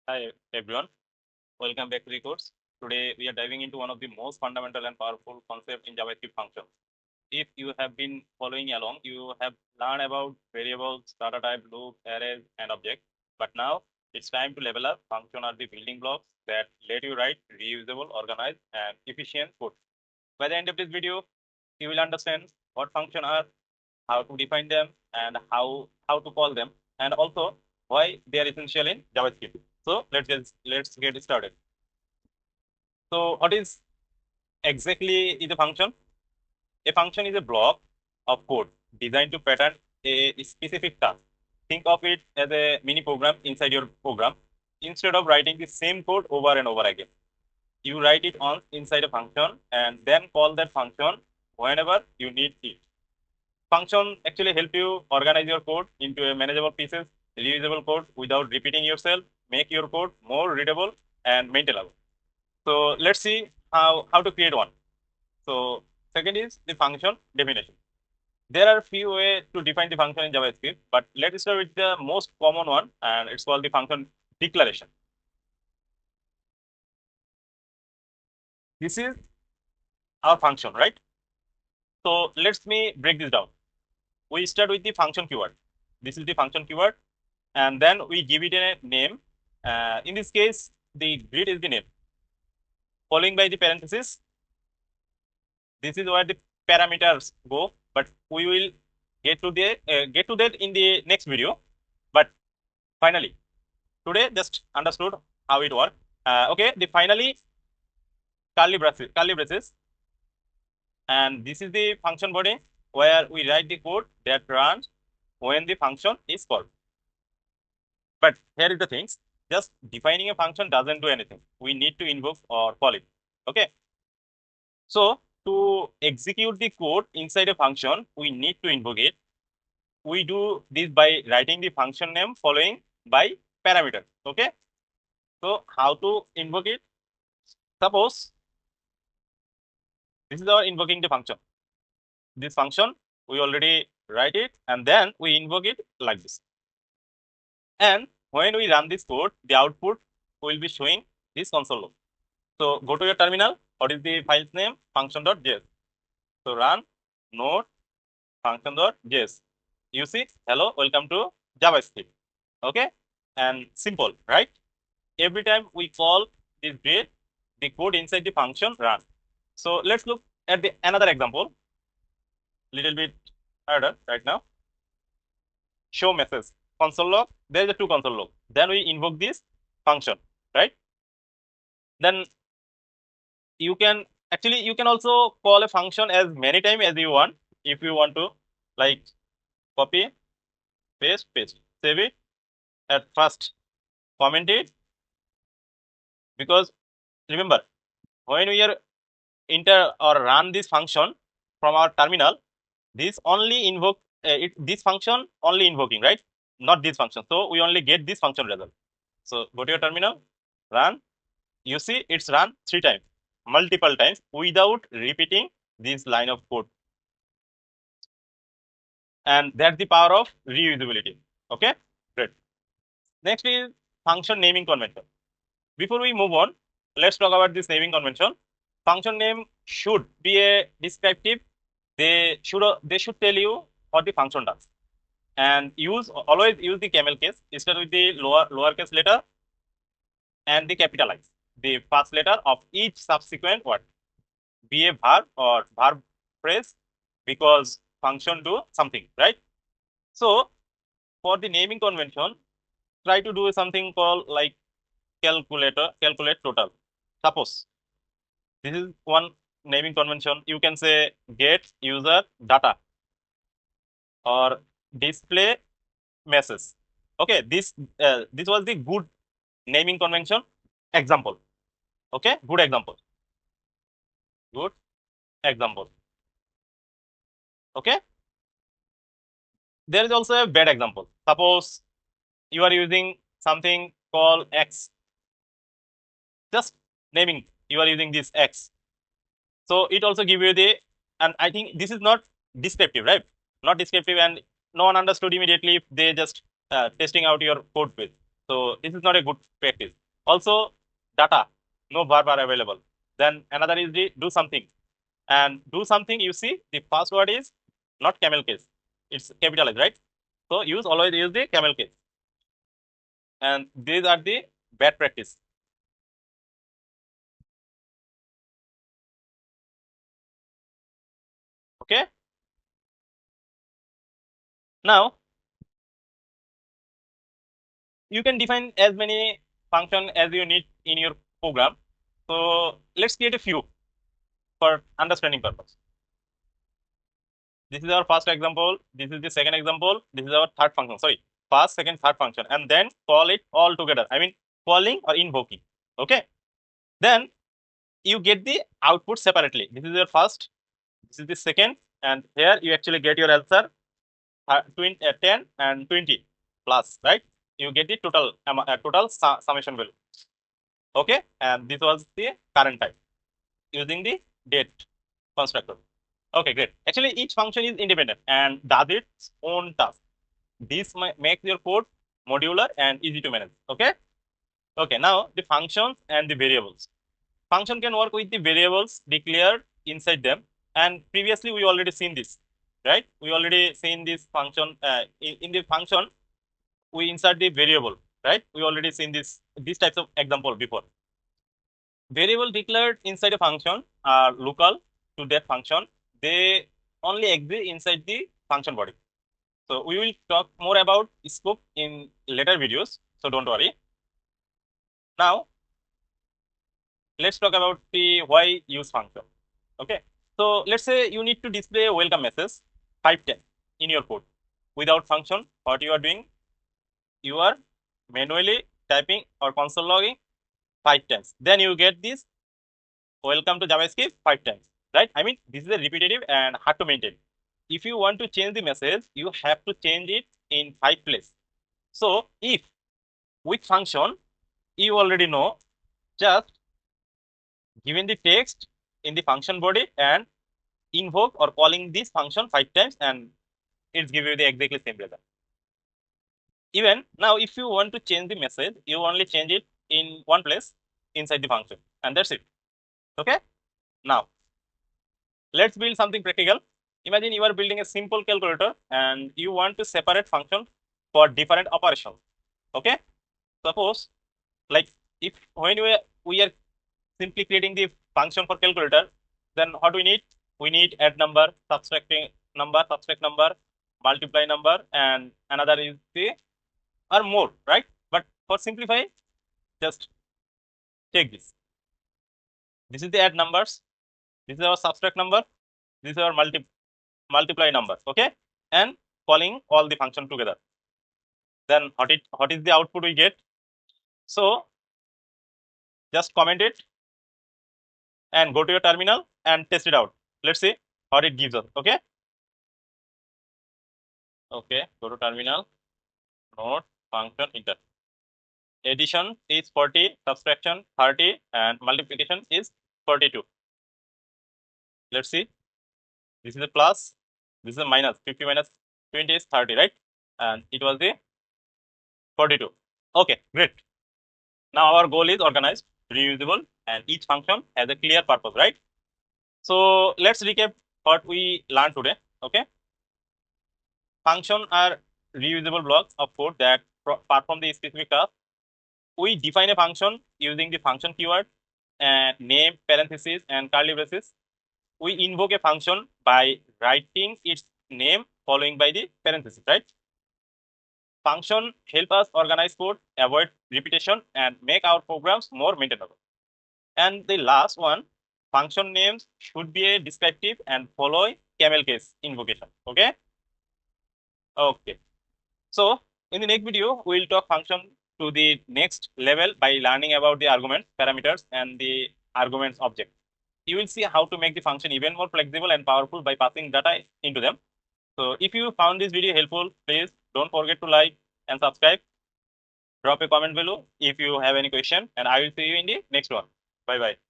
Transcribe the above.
Hi everyone, welcome back to the course. Today we are diving into one of the most fundamental and powerful concepts in JavaScript functions. If you have been following along, you have learned about variables, data type, loop, arrays, and objects. But now it's time to level up. Functions are the building blocks that let you write reusable, organized, and efficient code. By the end of this video, you will understand what functions are, how to define them, and how to call them, and also why they are essential in JavaScript. So let's get started. So what is exactly is a function? A function is a block of code designed to pattern a specific task. Think of it as a mini program inside your program. Instead of writing the same code over and over again, you write it on inside a function and then call that function whenever you need it. Function actually help you organize your code into a manageable pieces, reusable code without repeating yourself, make your code more readable and maintainable. So let's see how to create one. So second is the function definition. There are a few ways to define the function in JavaScript, but let's start with the most common one, and it's called the function declaration. This is our function, right? So let me break this down. We start with the function keyword. This is the function keyword, and then we give it a name. In this case, the grid is the name, following by the parenthesis. This is where the parameters go, but we will get to that in the next video. But finally, today just understood how it works. Okay, the finally curly braces, and this is the function body where we write the code that runs when the function is called. But here is the things: just defining a function doesn't do anything. We need to invoke or call it. Okay. So to execute the code inside a function, we need to invoke it. We do this by writing the function name following by parameter. Okay. So how to invoke it? Suppose this is our invoking the function. This function we already write it and then we invoke it like this. And when we run this code, the output will be showing this console log. So go to your terminal. What is the file's name? Function.js. So run node function.js. You see, hello, welcome to JavaScript. Okay, and simple, right? Every time we call this grid, the code inside the function run. So let's look at the another example. Little bit harder right now. Show message console log. There is a two console log. Then we invoke this function, right? Then you can also call a function as many times as you want. If you want to, like copy, paste, save it at first, comment it, because remember, when we are enter or run this function from our terminal, this only invoke this function only invoking, right? Not this function. So we only get this function result. So go to your terminal, run. You see it's run 3 times, multiple times without repeating this line of code. And that's the power of reusability. Okay, great. Next is function naming convention. Before we move on, let's talk about this naming convention. Function name should be a descriptive. They should tell you what the function does. And always use the camel case instead with the lowercase letter and the capitalize the first letter of each subsequent word. Be a verb or verb phrase, because function do something, right? So for the naming convention, try to do something called like calculate total. Suppose this is one naming convention. You can say get user data or display message. Okay, this was the good naming convention example. Okay, good example. Okay, there is also a bad example. Suppose you are using something called x, just naming you are using this x. So it also give you the, and I think this is not descriptive, right? Not descriptive, and no one understood immediately if they just testing out your code with. So this is not a good practice. Also, data, no verb are available. Then another is the do something. And do something, you see, the first word is not camel case. It's capitalized, right? So always use the camel case. And these are the bad practice. Okay. Now you can define as many function as you need in your program. So let's create a few for understanding purpose. This is our first example. This is the second example. This is our third function. Sorry, first, second, third function, and then call it all together. I mean, calling or invoking. Okay. Then you get the output separately. This is your first. This is the second, and here you actually get your answer 10 and 20 plus, right? You get the total summation value. Okay, and this was the current time using the date constructor. Okay, great. Actually, each function is independent and does its own task. This makes your code modular and easy to manage. Okay. Okay. Now the functions and the variables. Function can work with the variables declared inside them. And previously we already seen this, right? We already seen this function. In the function, we insert the variable, right? We already seen these types of example before. Variable declared inside a function are local to that function. They only exist inside the function body. So we will talk more about scope in later videos. So don't worry. Now let's talk about the why use function. Okay. So let's say you need to display a welcome message 5 times in your code. Without function, what you are doing? You are manually typing or console logging 5 times. Then you get this welcome to JavaScript 5 times, right? I mean, this is a repetitive and hard to maintain. If you want to change the message, you have to change it in 5 places. So if with function, you already know, just given the text in the function body and invoke or calling this function 5 times, and it's give you the exactly same result. Even now, if you want to change the message, you only change it in one place inside the function, and that's it. Okay. Now let's build something practical. Imagine you are building a simple calculator and you want to separate function for different operations. Okay. Suppose like if when we are simply creating the function for calculator, then what we need? We need add number, subtract number, multiply number, and another is the or more, right? But for simplify, just take this. This is the add numbers. This is our subtract number. This is our multiply number. Okay, and calling all the function together. Then what is the output we get? So just comment it and go to your terminal and test it out. Let's see what it gives us. Okay. Okay. Go to terminal. Node function enter. Addition is 40, subtraction 30, and multiplication is 42. Let's see. This is a plus. This is a minus. 50 minus 20 is 30, right? And it was the 42. Okay, great. Now our goal is organized, reusable, and each function has a clear purpose, right? So let's recap what we learned today. Okay. Function are reusable blocks of code that perform the specific task. We define a function using the function keyword and name, parentheses, and curly braces. We invoke a function by writing its name following by the parentheses, right? Function help us organize code, avoid repetition, and make our programs more maintainable. And the last one, function names should be a descriptive and follow camel case invocation. Okay. Okay. So in the next video, we'll talk function to the next level by learning about the arguments, parameters, and the arguments object. You will see how to make the function even more flexible and powerful by passing data into them. So if you found this video helpful, please don't forget to like and subscribe. Drop a comment below if you have any question, and I will see you in the next one. Bye bye.